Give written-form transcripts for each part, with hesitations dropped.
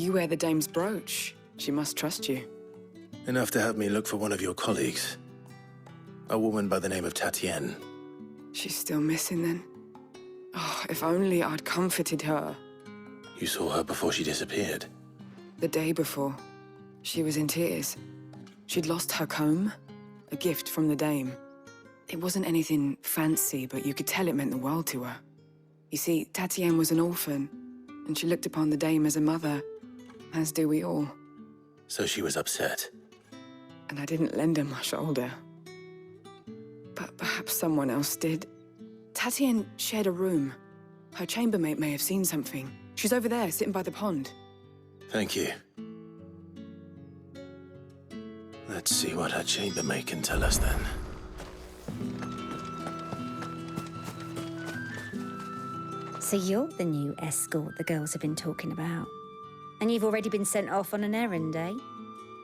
You wear the dame's brooch. She must trust you. Enough to have me look for one of your colleagues. A woman by the name of Tatienne. She's still missing then. Oh, if only I'd comforted her. You saw her before she disappeared. The day before, she was in tears. She'd lost her comb, a gift from the dame. It wasn't anything fancy, but you could tell it meant the world to her. You see, Tatienne was an orphan, and she looked upon the dame as a mother, as do we all. So she was upset. And I didn't lend her my shoulder. But perhaps someone else did. Tatienne shared a room. Her chambermaid may have seen something. She's over there, sitting by the pond. Thank you. Let's see what her chambermaid can tell us then. So you're the new escort the girls have been talking about. And you've already been sent off on an errand, eh?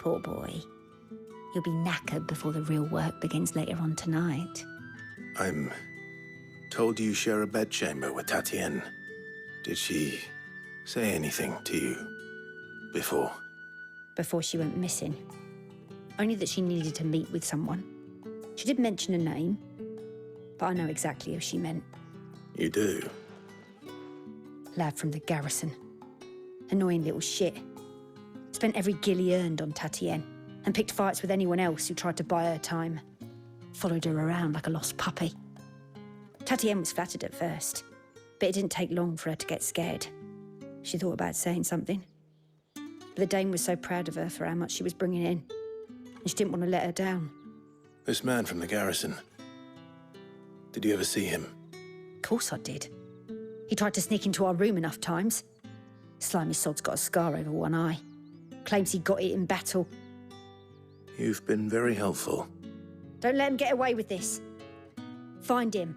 Poor boy. You'll be knackered before the real work begins later on tonight. I'm told you share a bedchamber with Tatienne. Did she say anything to you before? Before she went missing. Only that she needed to meet with someone. She did mention a name, but I know exactly who she meant. You do? Lad from the garrison. Annoying little shit. Spent every guil he earned on Tatienne and picked fights with anyone else who tried to buy her time. Followed her around like a lost puppy. Tatienne was flattered at first, but it didn't take long for her to get scared. She thought about saying something. But the dame was so proud of her for how much she was bringing in, and she didn't want to let her down. This man from the garrison. Did you ever see him? Of course I did. He tried to sneak into our room enough times. Slimy sod's got a scar over one eye. Claims he got it in battle. You've been very helpful. Don't let him get away with this. Find him,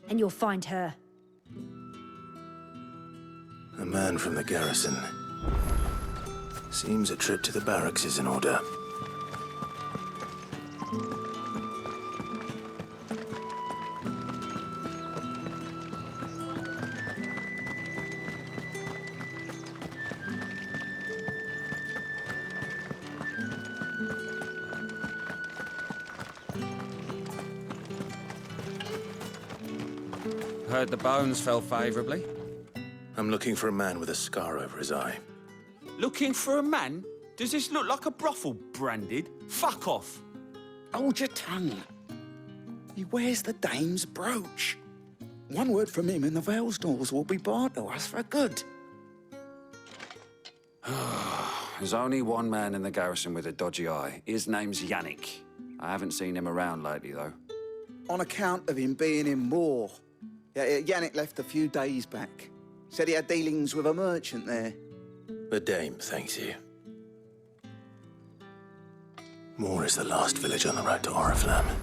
and you'll find her. A man from the garrison. Seems a trip to the barracks is in order. Heard the bones fell favourably. I'm looking for a man with a scar over his eye. Looking for a man? Does this look like a brothel branded? Fuck off. Hold your tongue. He wears the dame's brooch. One word from him and the Vale's doors will be barred to us for good. There's only one man in the garrison with a dodgy eye. His name's Yannick. I haven't seen him around lately, though. On account of him being in war. Yeah, Yannick left a few days back. Said he had dealings with a merchant there. The dame thanks you. Moor is the last village on the road to Oriflamme.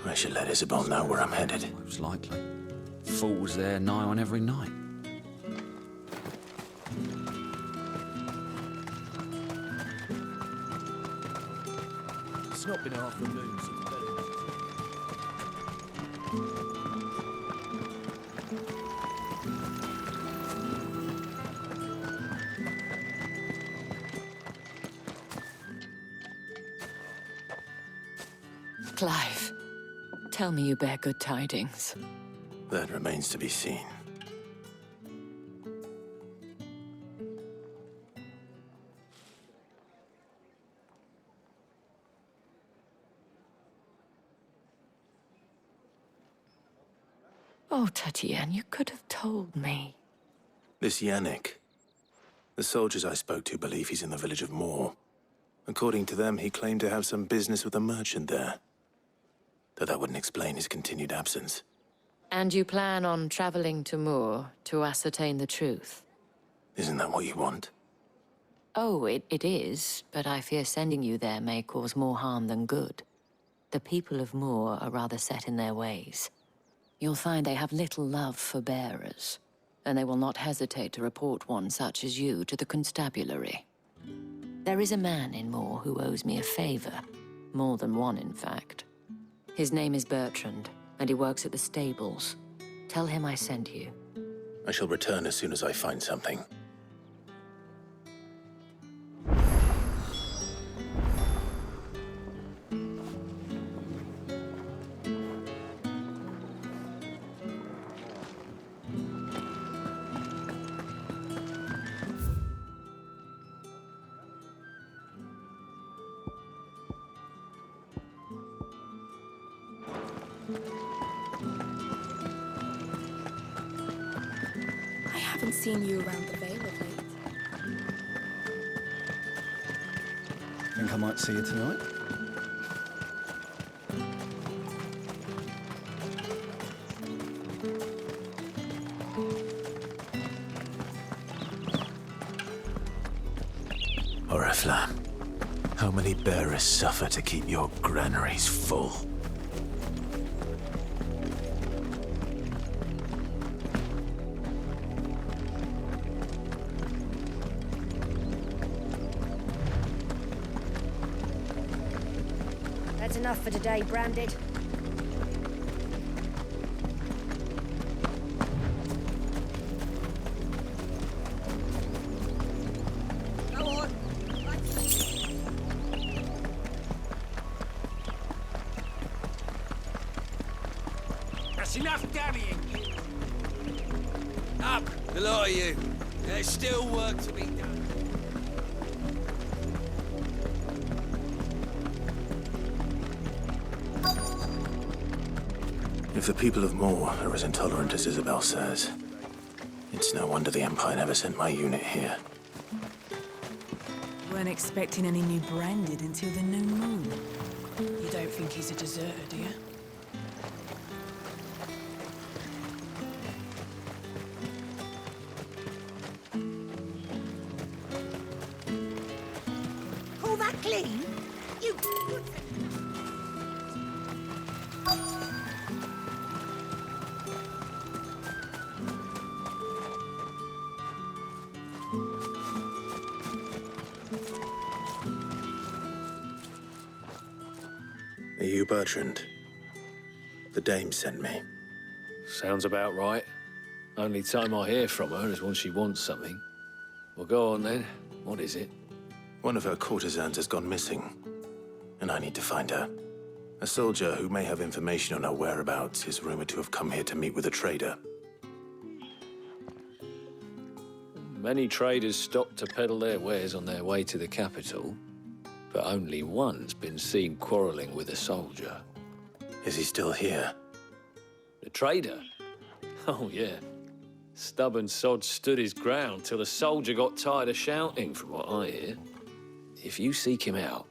I should let Isabel know where I'm headed. Most likely. Fools there nigh on every night. It's not been half the moon since Clive, tell me you bear good tidings. That remains to be seen. Oh, Tatienne, you could have told me. This Yannick. The soldiers I spoke to believe he's in the village of Moor. According to them, he claimed to have some business with a merchant there. Though that wouldn't explain his continued absence. And you plan on traveling to Moor to ascertain the truth? Isn't that what you want? Oh, it is, but I fear sending you there may cause more harm than good. The people of Moor are rather set in their ways. You'll find they have little love for bearers, and they will not hesitate to report one such as you to the constabulary. There is a man in Moor who owes me a favor. More than one, in fact. His name is Bertrand, and he works at the stables. Tell him I sent you. I shall return as soon as I find something. I haven't seen you around the Vale of late. Think I might see you tonight? Oriflamme, how many bearers suffer to keep your granaries full? That's enough for today, Branded. That's enough dallying. Up, the lot of you. There's still work to be done. If the people of Moor are as intolerant as Isabel says, it's no wonder the Empire never sent my unit here. Weren't expecting any new Branded until the new moon. You don't think he's a deserter, do you? Call that clean? You... Are you Bertrand? The dame sent me. Sounds about right. Only time I hear from her is when she wants something. Well, go on then. What is it? One of her courtesans has gone missing, and I need to find her. A soldier who may have information on her whereabouts is rumored to have come here to meet with a trader. Many traders stop to peddle their wares on their way to the capital, but only one's been seen quarreling with a soldier. Is he still here? The trader? Oh, yeah. Stubborn sod stood his ground till the soldier got tired of shouting, from what I hear. If you seek him out,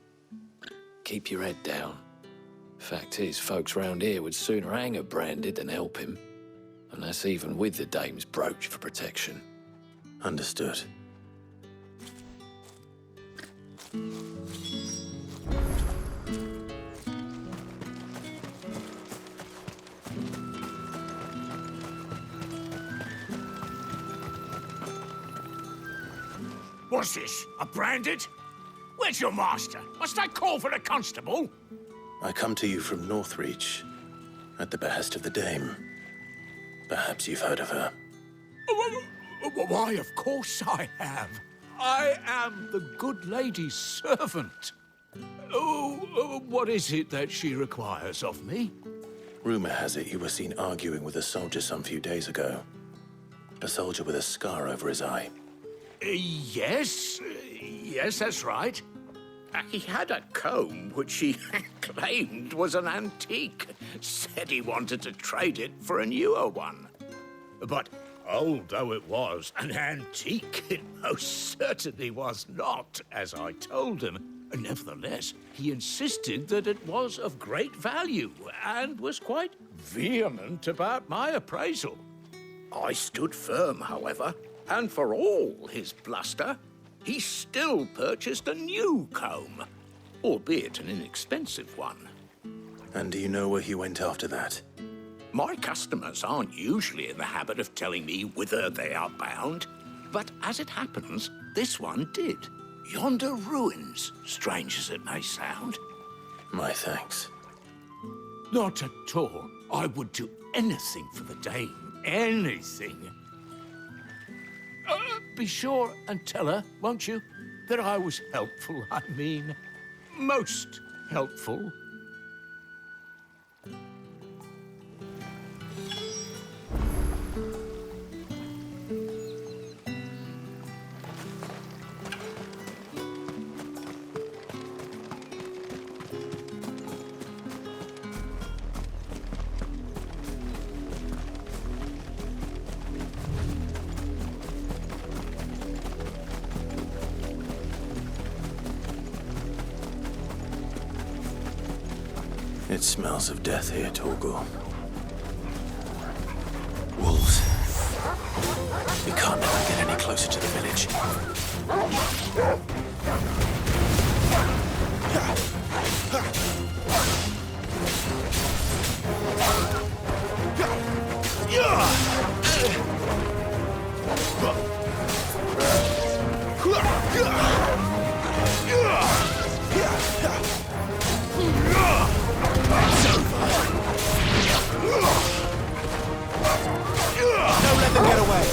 keep your head down. Fact is, folks round here would sooner hang a Branded than help him. And that's even with the dame's brooch for protection. Understood. What's this? A Branded? Where's your master? Must I call for the constable? I come to you from Northreach, at the behest of the dame. Perhaps you've heard of her. Why, of course I have. I am the good lady's servant. Oh, what is it that she requires of me? Rumor has it you were seen arguing with a soldier some few days ago. A soldier with a scar over his eye. Yes, that's right. He had a comb which he claimed was an antique. Said he wanted to trade it for a newer one. But old though it was, an antique it most certainly was not, as I told him. Nevertheless, he insisted that it was of great value and was quite vehement about my appraisal. I stood firm, however, and for all his bluster, he still purchased a new comb, albeit an inexpensive one. And do you know where he went after that? My customers aren't usually in the habit of telling me whither they are bound, but as it happens, this one did. Yonder ruins, strange as it may sound. My thanks. Not at all. I would do anything for the dame. Anything. Be sure and tell her, won't you, that I was helpful. I mean, most helpful. It smells of death here, Torgal. Wolves. We can't let them get any closer to the village. Don't let them get away.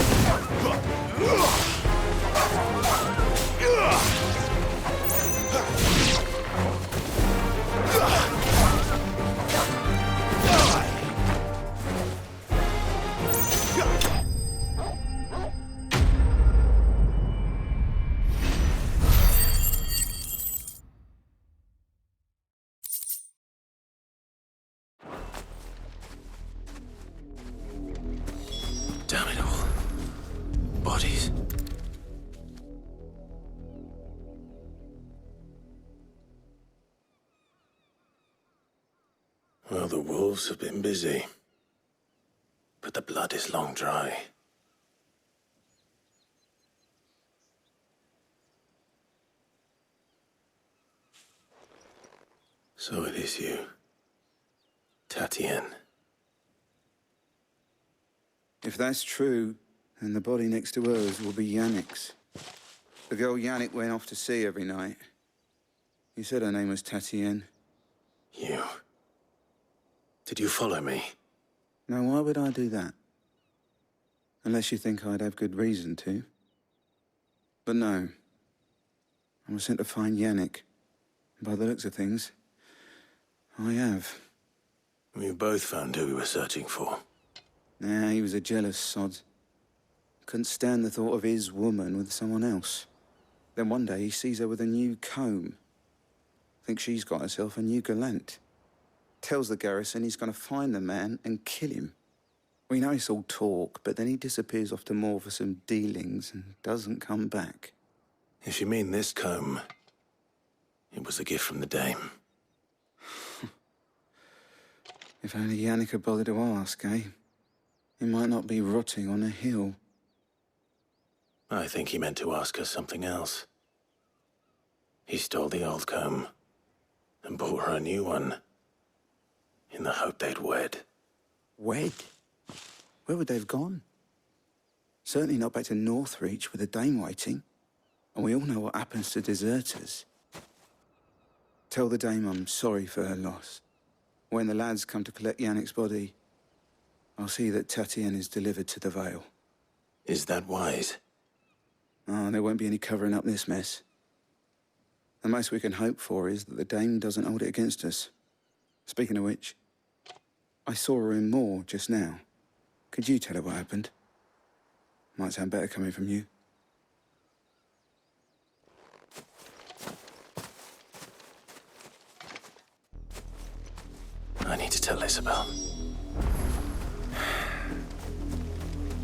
Damn it all. Bodies. Well, the wolves have been busy. But the blood is long dry. So it is you, Tatien. If that's true, then the body next to hers will be Yannick's. The girl Yannick went off to sea every night. You said her name was Tatien. You. Did you follow me? Now, why would I do that? Unless you think I'd have good reason to. But no. I was sent to find Yannick. By the looks of things, I have. We both found who we were searching for. Nah, he was a jealous sod. Couldn't stand the thought of his woman with someone else. Then one day he sees her with a new comb. Thinks she's got herself a new gallant. Tells the garrison he's going to find the man and kill him. We know it's all talk, but then he disappears off to Moor for some dealings and doesn't come back. If you mean this comb, it was a gift from the Dame. If only Yannick had bothered to ask, eh? He might not be rotting on a hill. I think he meant to ask her something else. He stole the old comb and bought her a new one in the hope they'd wed. Wed? Where would they have gone? Certainly not back to Northreach with the Dame waiting. And we all know what happens to deserters. Tell the Dame I'm sorry for her loss. When the lads come to collect Yannick's body, I'll see that Tatien is delivered to the Vale. Is that wise? Oh, there won't be any covering up this mess. The most we can hope for is that the Dame doesn't hold it against us. Speaking of which, I saw her in Moor just now. Could you tell her what happened? Might sound better coming from you. I need to tell Isabel.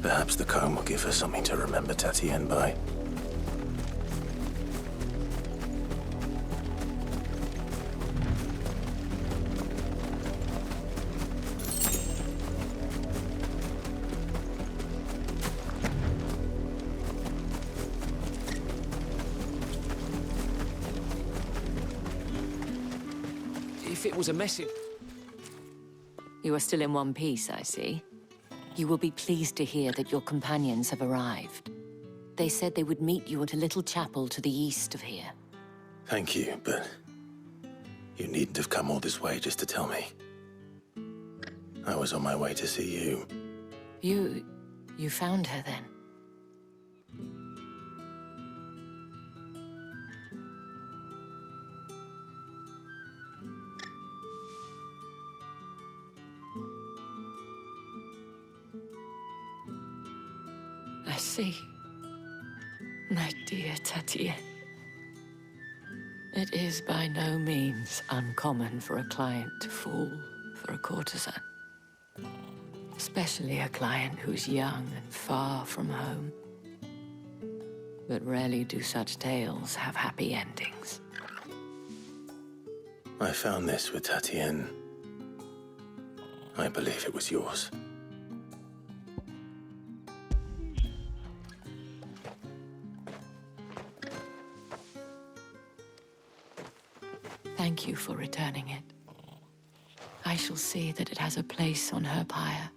Perhaps the comb will give her something to remember Tatien by. If it was a message... You are still in one piece, I see. You will be pleased to hear that your companions have arrived. They said they would meet you at a little chapel to the east of here. Thank you, but you needn't have come all this way just to tell me. I was on my way to see you. You found her then? I see. My dear Tatien. It is by no means uncommon for a client to fall for a courtesan. Especially a client who's young and far from home. But rarely do such tales have happy endings. I found this with Tatien I believe it was yours. Thank you for returning it. I shall see that it has a place on her pyre.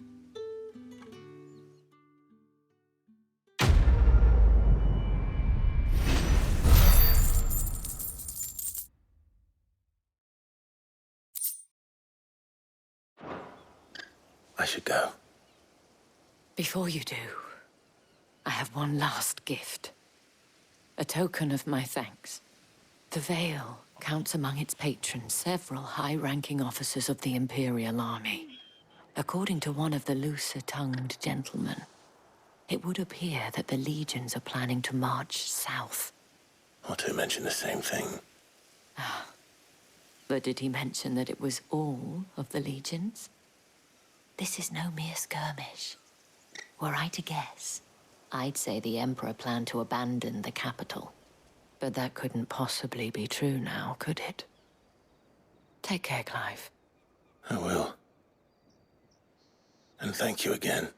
I should go. Before you do, I have one last gift. A token of my thanks. The Vale counts among its patrons several high-ranking officers of the Imperial Army. According to one of the looser-tongued gentlemen, it would appear that the legions are planning to march south. Otto mentioned the same thing. But did he mention that it was all of the legions? This is no mere skirmish. Were I to guess, I'd say the Emperor planned to abandon the capital. But that couldn't possibly be true now, could it? Take care, Clive. I will. And thank you again.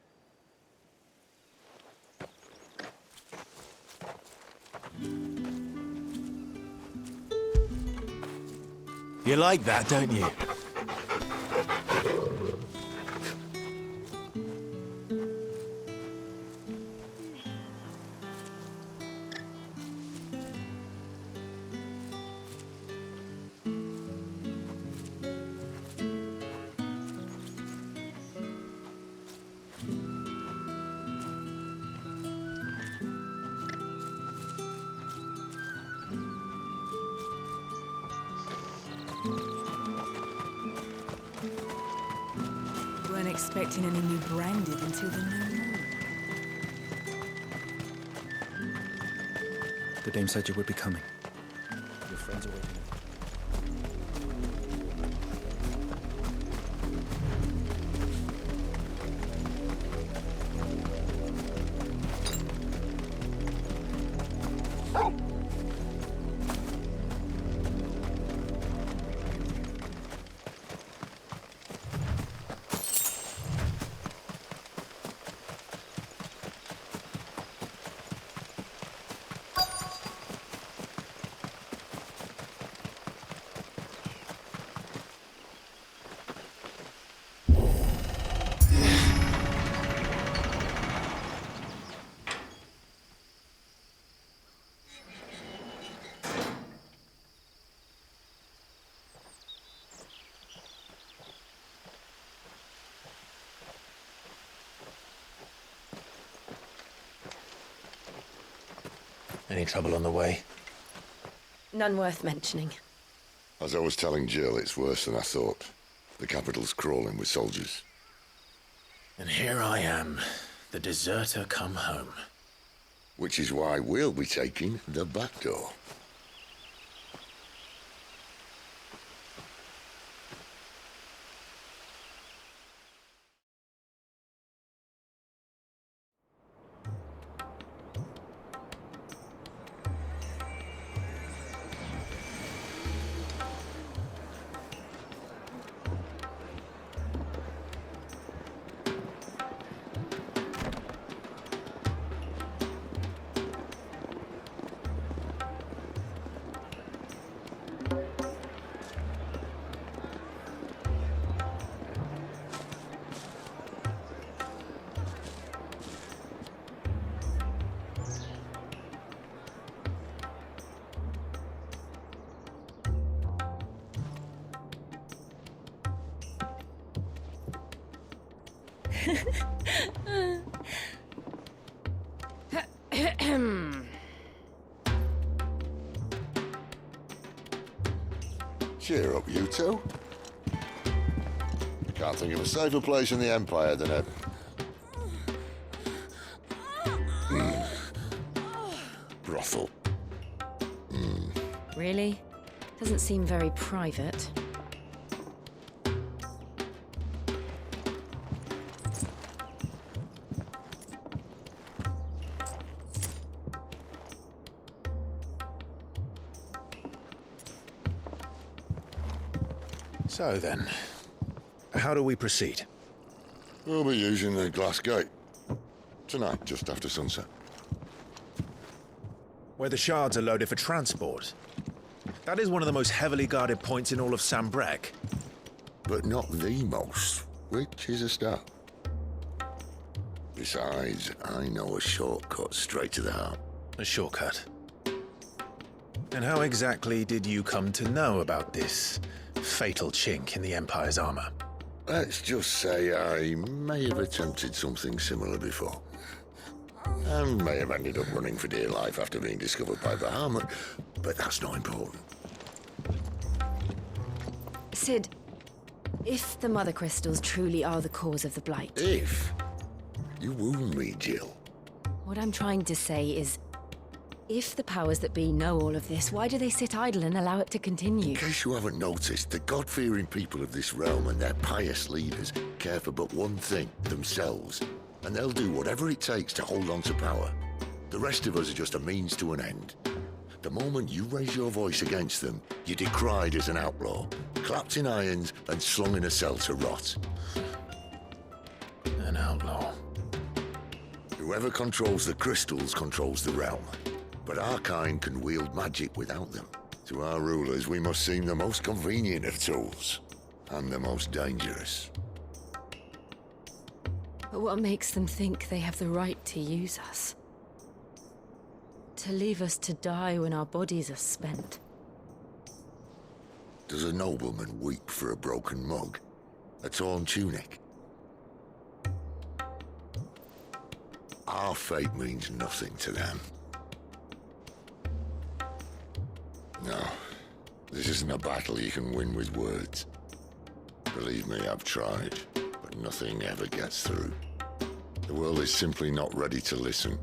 You like that, don't you? Weren't expecting any new branded until the new moon. The dame said you would be coming. Your friends are waiting. Any trouble on the way? None worth mentioning. As I was telling Jill, it's worse than I thought. The capital's crawling with soldiers. And here I am, the deserter come home. Which is why we'll be taking the back door. Cheer up, you two. I can't think of a safer place in the Empire than a... brothel. Really? Doesn't seem very private. So then, How do we proceed? We'll be using the glass gate. Tonight, just after sunset. Where the shards are loaded for transport. That is one of the most heavily guarded points in all of Sambrek. But not the most, which is a start. Besides, I know a shortcut straight to the heart. A shortcut. And how exactly did you come to know about this fatal chink in the Empire's armor? Let's just say I may have attempted something similar before. And may have ended up running for dear life after being discovered by Bahamut, but that's not important. Sid, if the Mother Crystals truly are the cause of the Blight... If? You wound me, Jill. What I'm trying to say is, if the powers that be know all of this, why do they sit idle and allow it to continue? In case you haven't noticed, the God-fearing people of this realm and their pious leaders care for but one thing, themselves. And they'll do whatever it takes to hold on to power. The rest of us are just a means to an end. The moment you raise your voice against them, you're decried as an outlaw, clapped in irons and slung in a cell to rot. An outlaw. Whoever controls the crystals controls the realm. But our kind can wield magic without them. To our rulers, we must seem the most convenient of tools, and the most dangerous. But what makes them think they have the right to use us? To leave us to die when our bodies are spent? Does a nobleman weep for a broken mug? A torn tunic? Our fate means nothing to them. No, this isn't a battle you can win with words. Believe me, I've tried, but nothing ever gets through. The world is simply not ready to listen.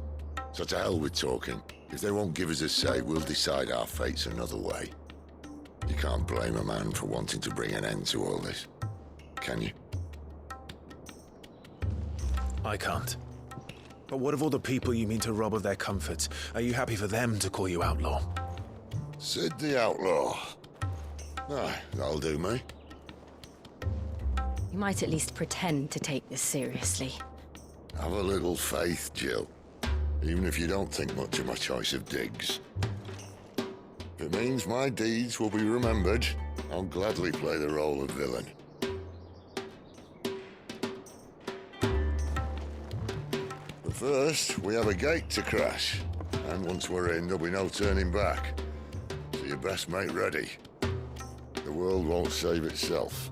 So to hell with talking. If they won't give us a say, we'll decide our fates another way. You can't blame a man for wanting to bring an end to all this, can you? I can't. But what of all the people you mean to rob of their comforts? Are you happy for them to call you outlaw? Sid the Outlaw. Aye, that'll do me. You might at least pretend to take this seriously. Have a little faith, Jill. Even if you don't think much of my choice of digs. If it means my deeds will be remembered, I'll gladly play the role of villain. But first, we have a gate to crash. And once we're in, there'll be no turning back. So you best make ready. The world won't save itself.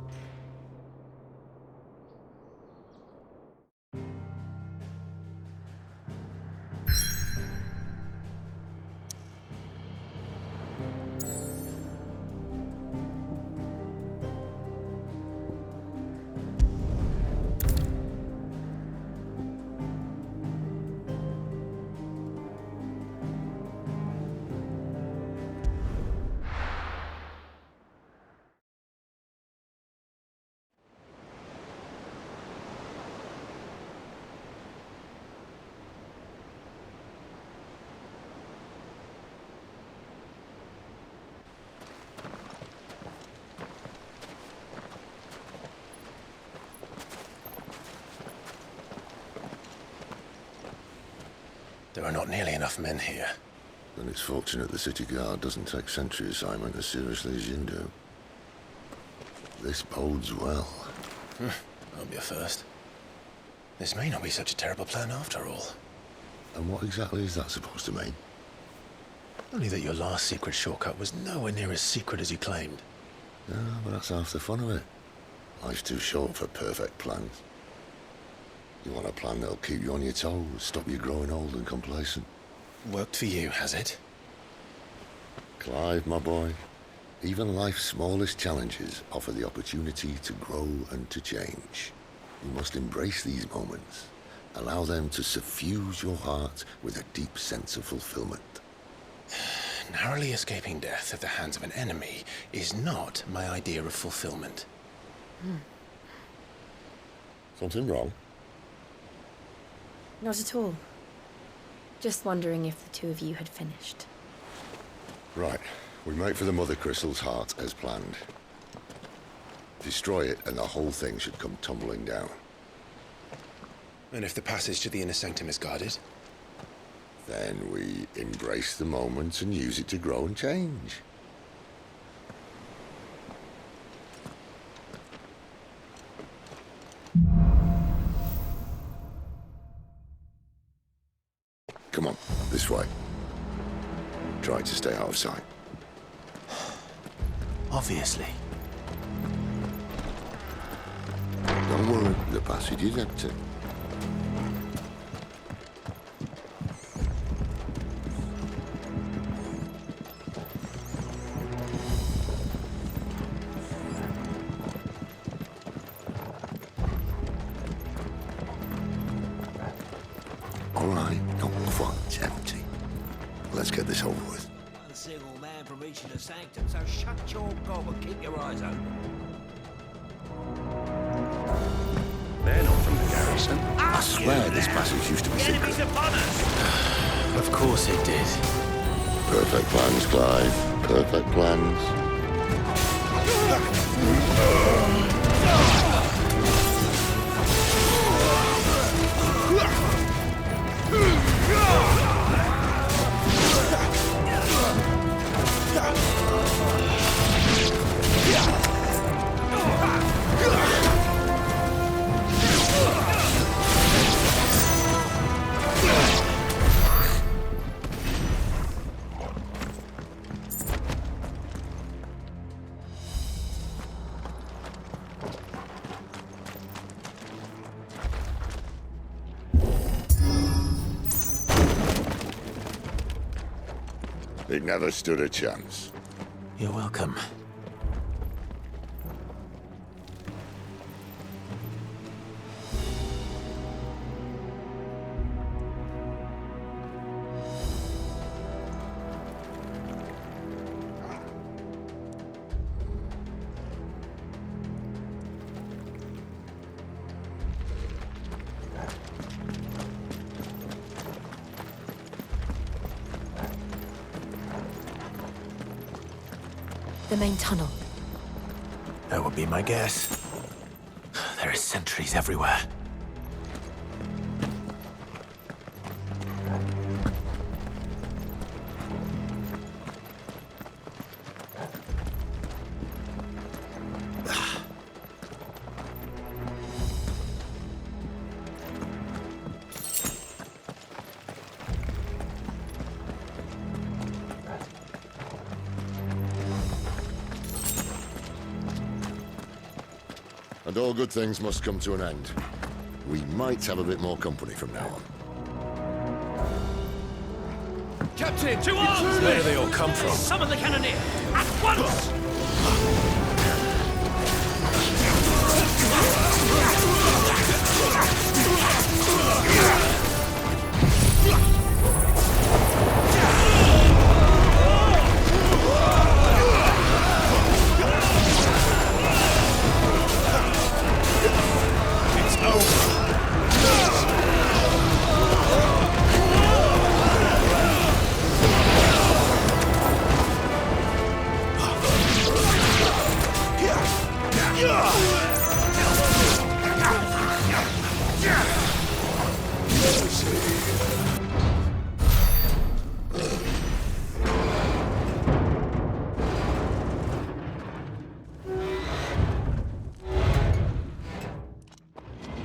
There are not nearly enough men here. Then it's fortunate the city guard doesn't take sentry assignment as seriously as you do. This bodes well. Won't be a first. This may not be such a terrible plan after all. And what exactly is that supposed to mean? Only that your last secret shortcut was nowhere near as secret as you claimed. Yeah, but that's half the fun of it. Life's too short for perfect plans. You want a plan that'll keep you on your toes, stop you growing old and complacent. Worked for you, has it? Clive, my boy, even life's smallest challenges offer the opportunity to grow and to change. You must embrace these moments. Allow them to suffuse your heart with a deep sense of fulfillment. Narrowly escaping death at the hands of an enemy is not my idea of fulfillment. Something wrong? Not at all. Just wondering if the two of you had finished. Right. We make for the Mother Crystal's heart as planned. Destroy it, and the whole thing should come tumbling down. And if the passage to the inner sanctum is guarded? Then we embrace the moment and use it to grow and change. Come on, this way. Try to stay out of sight. Obviously. Don't worry, the passage is empty. All right, no more fun. It's empty. Let's get this over with. One single man from reaching the sanctum, so shut your gob and keep your eyes open. They're not from the garrison. I swear this passage used to be secret. Enemies upon us! Of course it did. Perfect plans, Clive. Perfect plans. It never stood a chance. You're welcome. The main tunnel. That would be my guess. There are sentries everywhere. And all good things must come to an end. We might have a bit more company from now on. Captain, to arms! Where do they all come from? Summon the cannoneer! At once!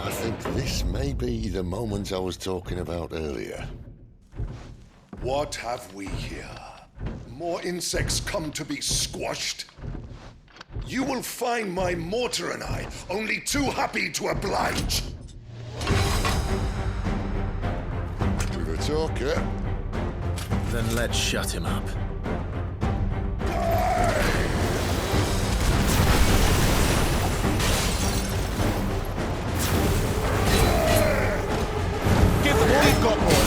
I think this may be the moment I was talking about earlier. What have we here? More insects come to be squashed? You will find my mortar and I only too happy to oblige. With a talker. Then let's shut him up. Give them all you've got, boy.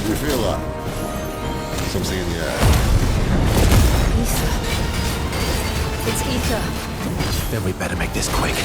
You feel that? Something in the air. Ether. It's ether. Then we better make this quick.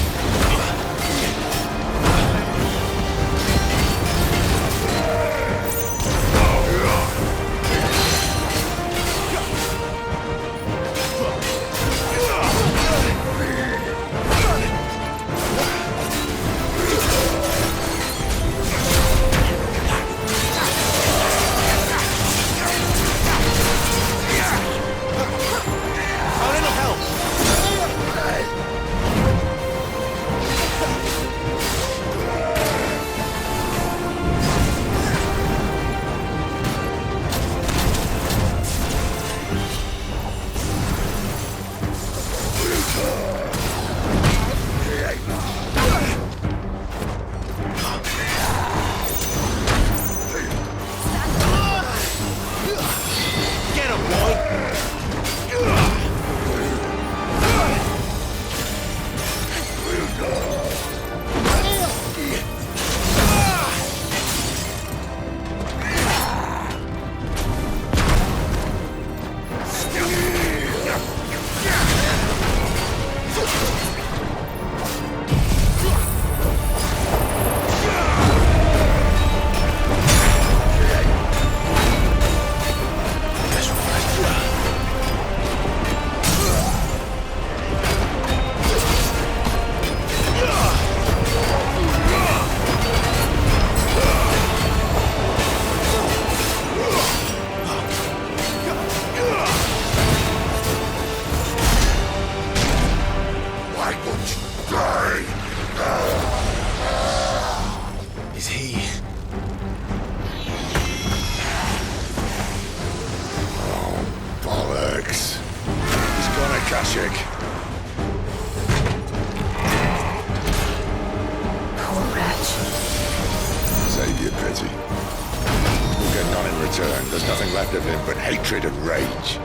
there's nothing left of him but hatred and rage.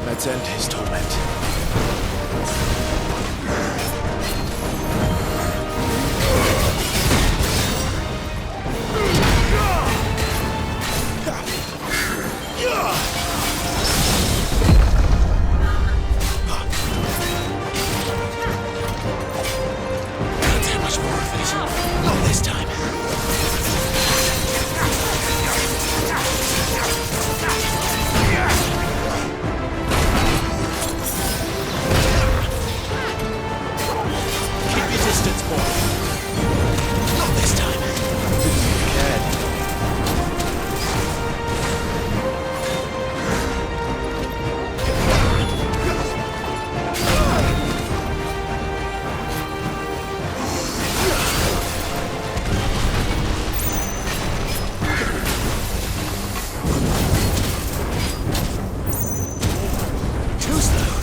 Let's end his torment. Can't take much more of it. Not this time. Keep your distance, boy. Not this time. Too slow.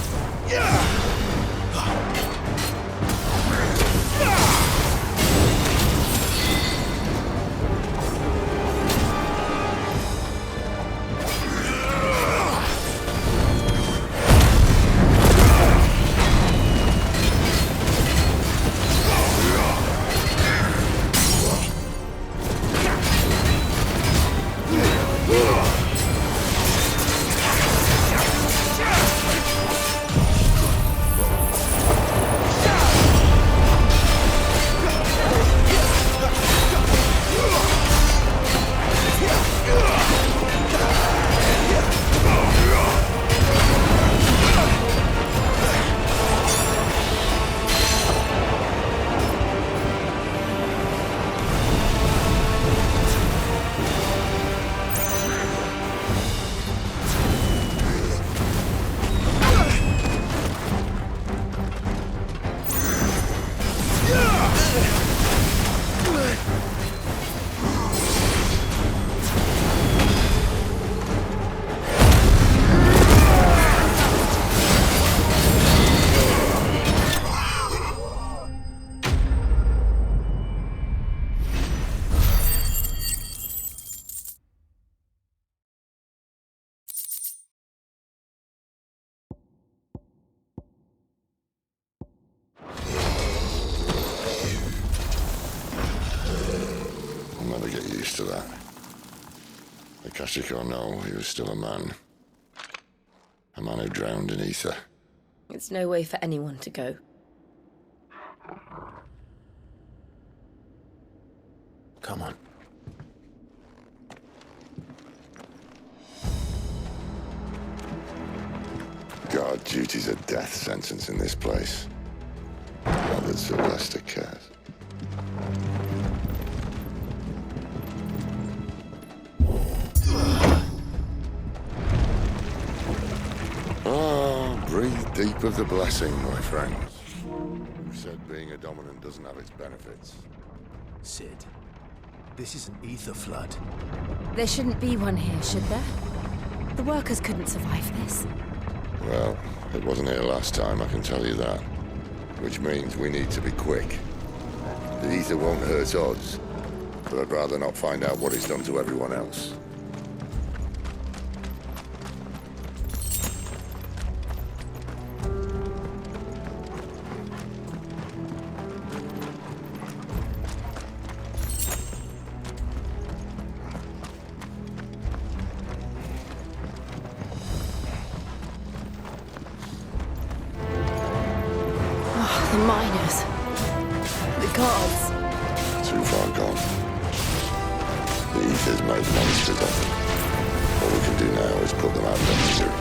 I'll never get used to that. Akashic or no, he was still a man. A man who drowned in ether. It's no way for anyone to go. Come on. God, duty's a death sentence in this place. Not that Sylvester cares. Oh, breathe deep of the blessing, my friends. Who said being a dominant doesn't have its benefits? Sid, this is an ether flood. There shouldn't be one here, should there? The workers couldn't survive this. Well, it wasn't here last time, I can tell you that. Which means we need to be quick. The ether won't hurt odds, but I'd rather not find out what it's done to everyone else. The miners. The guards. Too far gone. The ether's made monsters of them. All we can do now is put them out of their misery.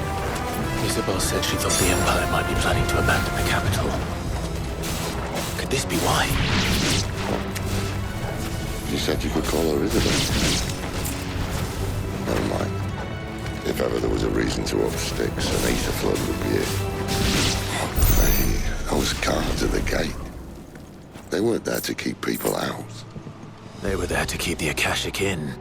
Isabel said she thought the Empire might be planning to abandon the capital. Could this be why? You said you could call her Isabel. Never mind. If ever there was a reason to up sticks, an ether flood would be it. Those guards at the gate. They weren't there to keep people out. They were there to keep the Akashic in.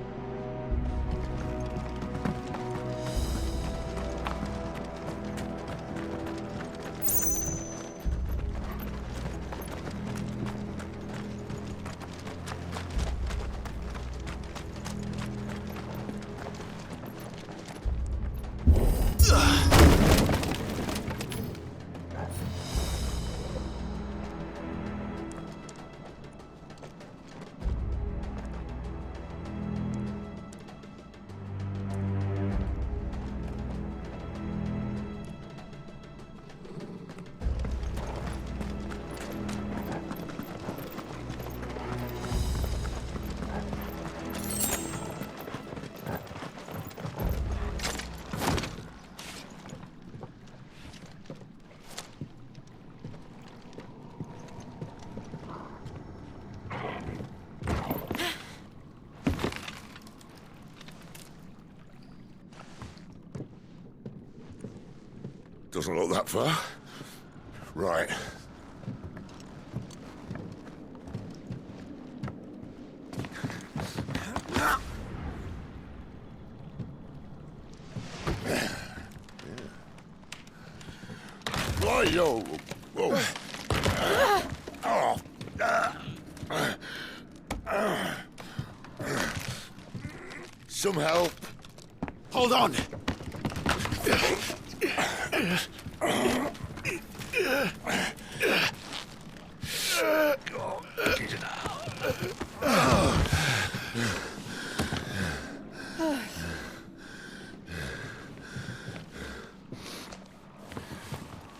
Doesn't look that far. Right. Yo. Whoa. Some help. Hold on!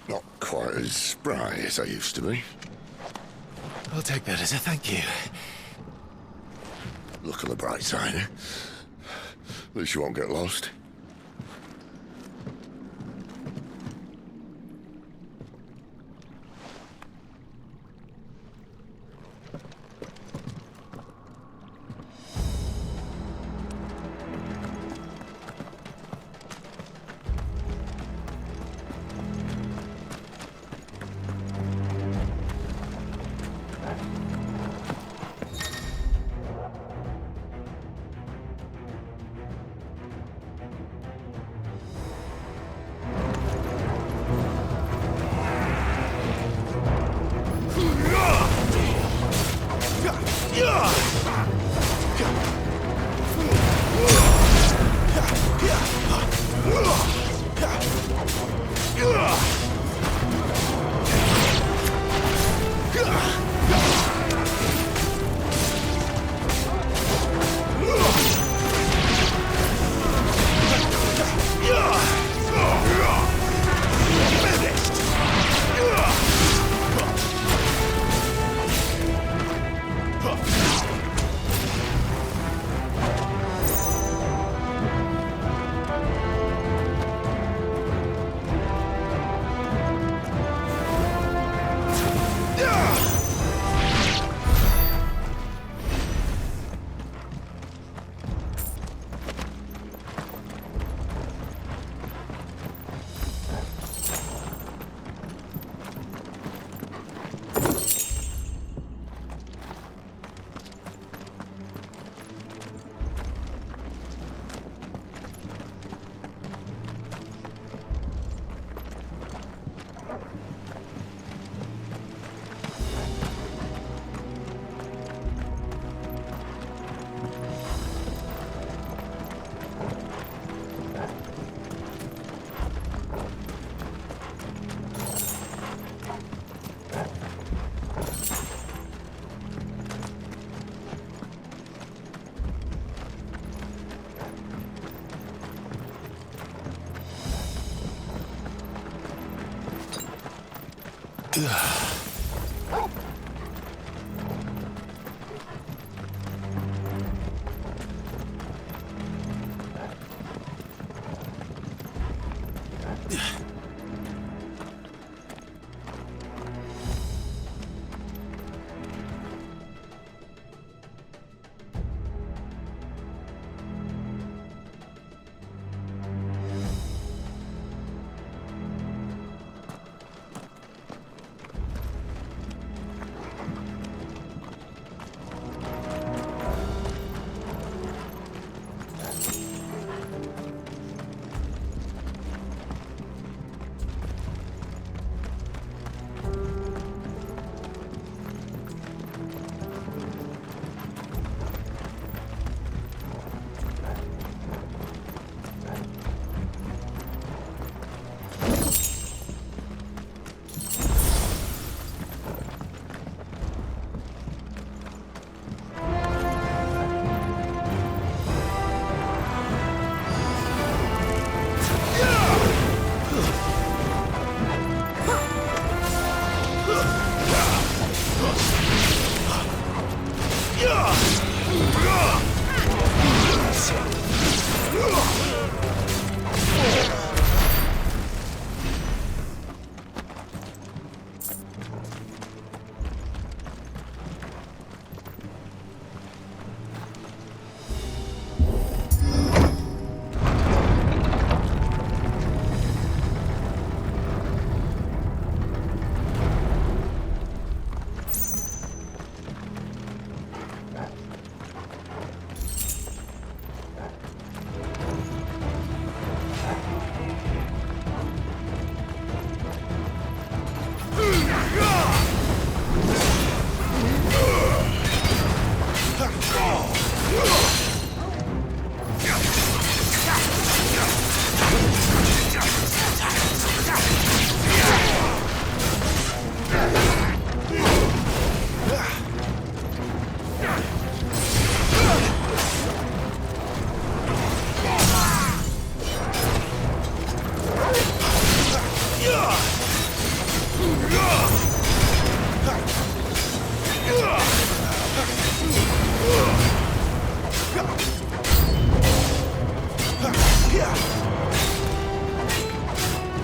Not quite as spry as I used to be. I'll take that as a thank you. Look on the bright side, eh? At least you won't get lost.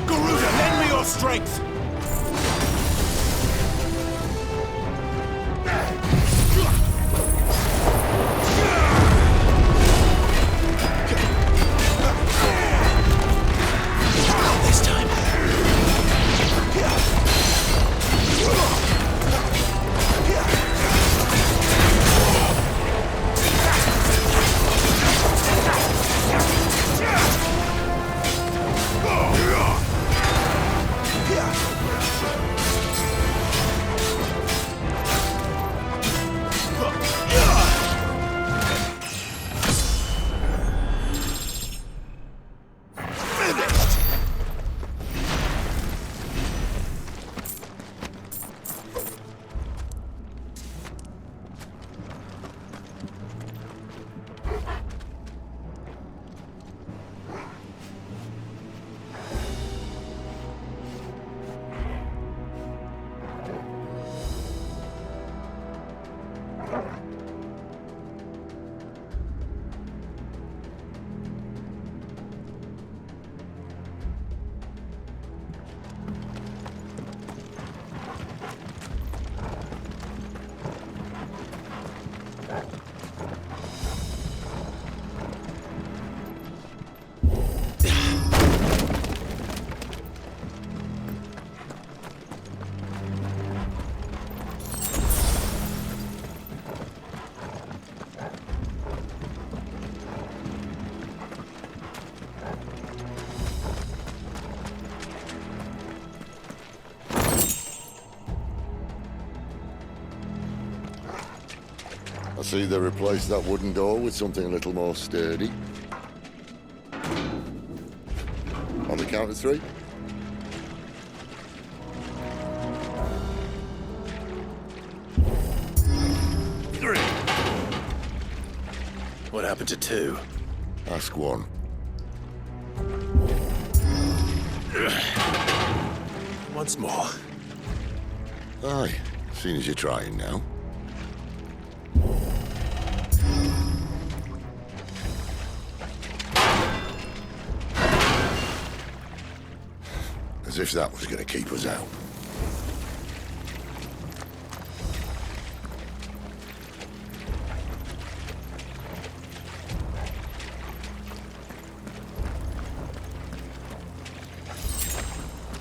Garuda, lend me your strength! This time. I see they replaced that wooden door with something a little more sturdy. On the count of 3. What happened to 2? Ask 1. Once more. Aye, seeing as you're trying now. As if that was going to keep us out.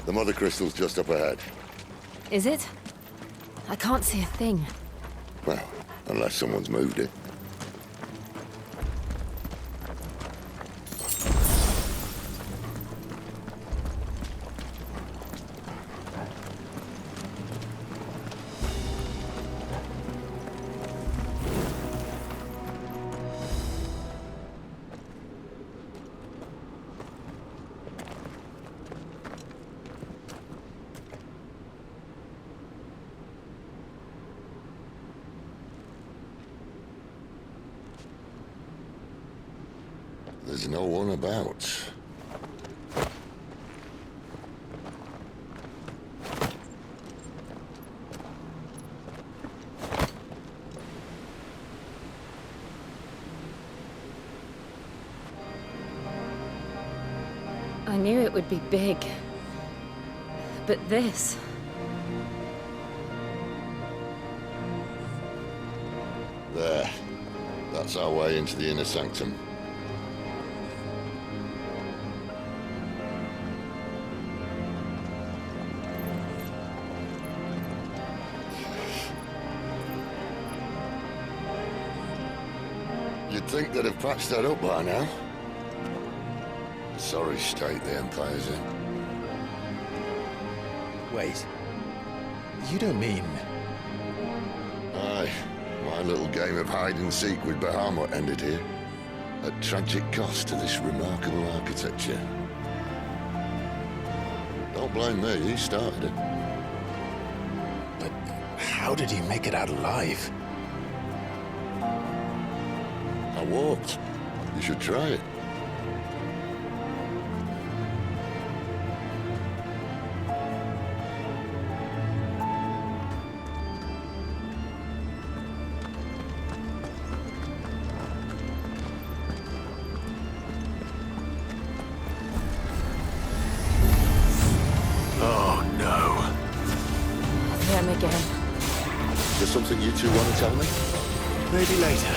The mother crystal's just up ahead. Is it? I can't see a thing. Well, unless someone's moved it. There's no one about. I knew it would be big. But this... There. That's our way into the inner sanctum. You'd think they'd have patched that up by now. Sorry state the Empire's in. Wait. You don't mean... Aye. My little game of hide-and-seek with Bahamut ended here. At tragic cost to this remarkable architecture. Don't blame me, he started it. But how did he make it out alive? I walked. You should try it. Something you two want to tell me? Maybe later.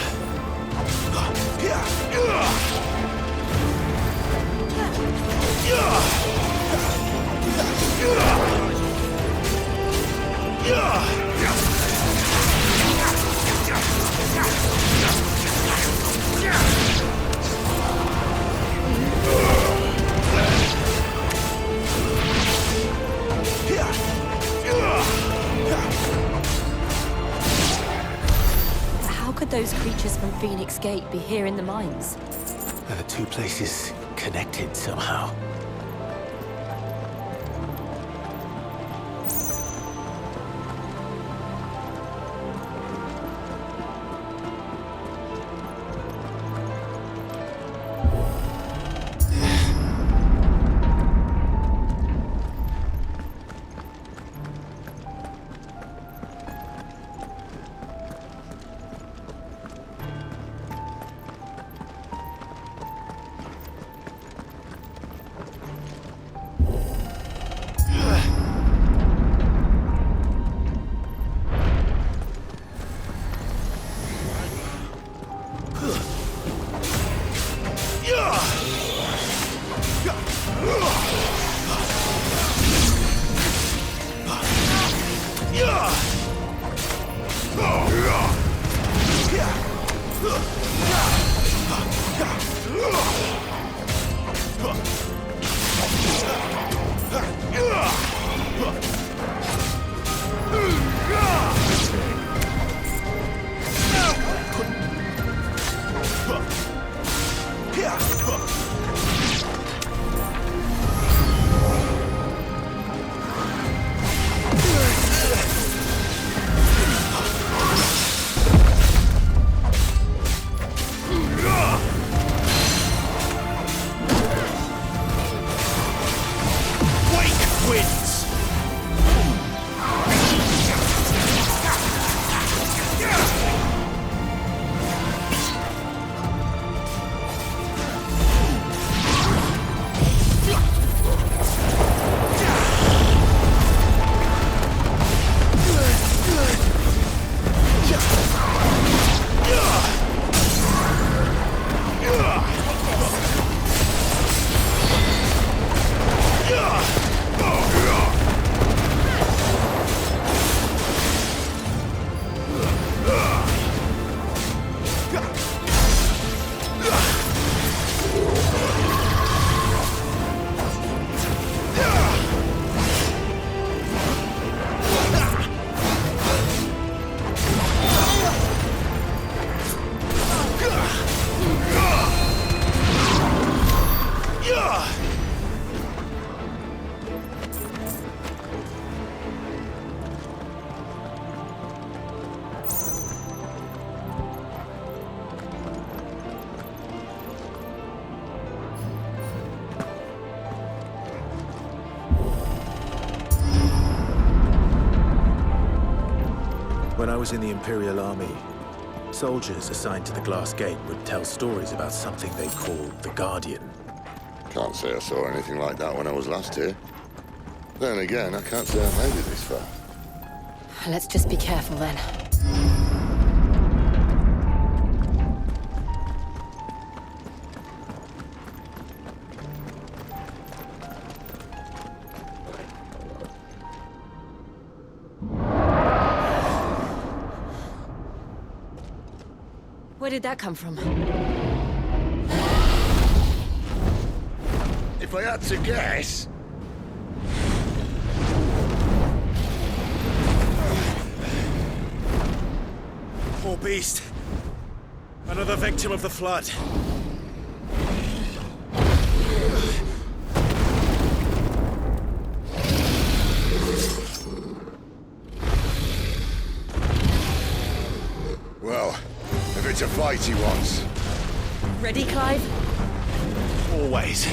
How could those creatures from Phoenix Gate be here in the mines? Are the two places connected somehow? When I was in the Imperial Army, soldiers assigned to the Glass Gate would tell stories about something they called the Guardian. Can't say I saw anything like that when I was last here. Then again, I can't say I made it this far. Let's just be careful then. Where did that come from? If I had to guess... Poor beast. Another victim of the Flood. Well, if it's a fight he wants. Ready, Clive? Always.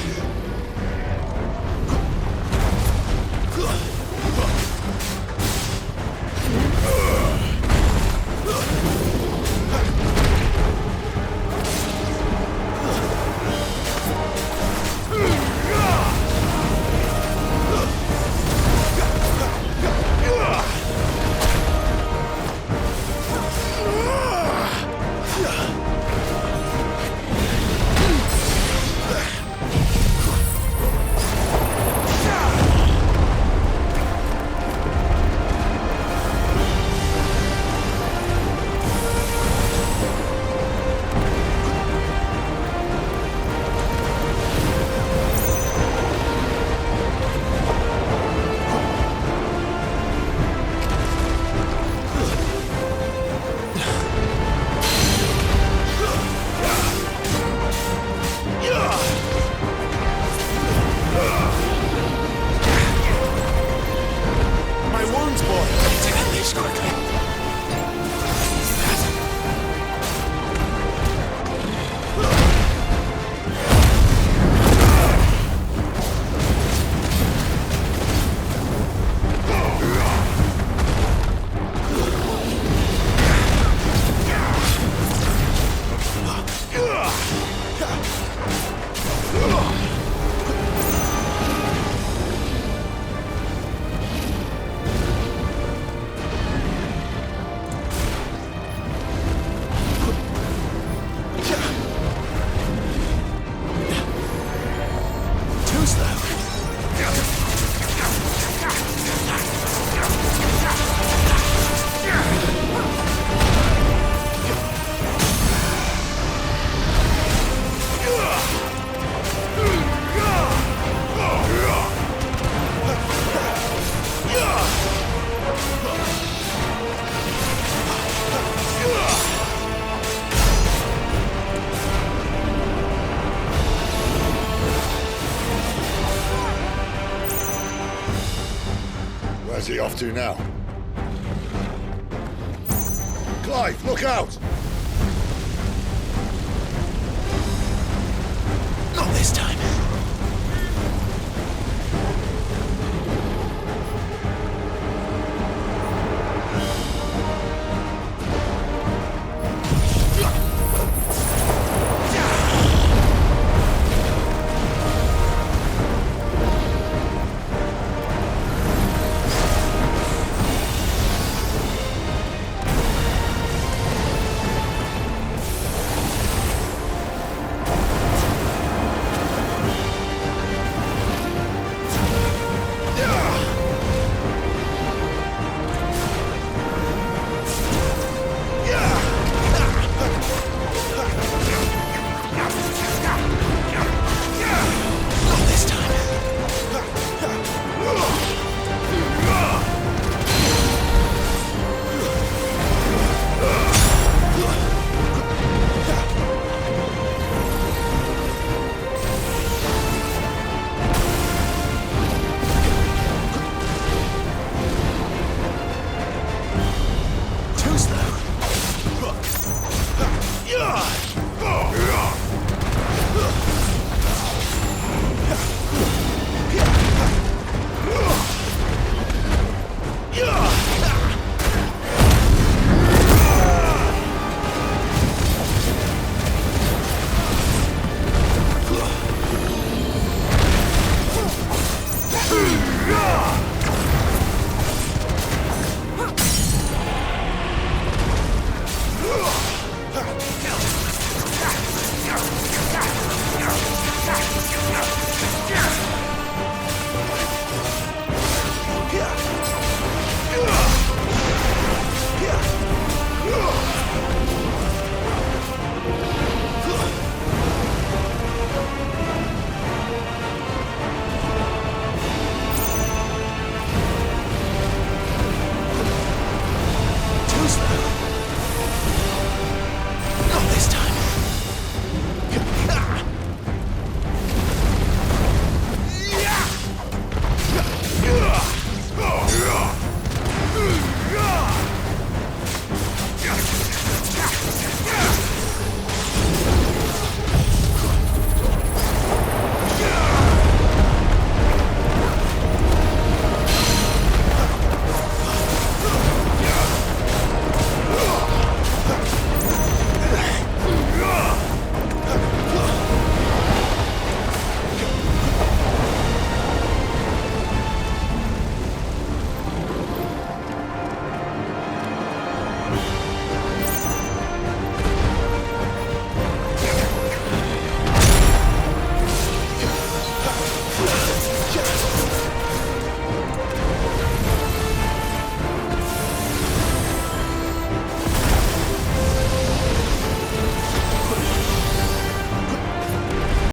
Where's he off to now? Clive, look out! Not this time.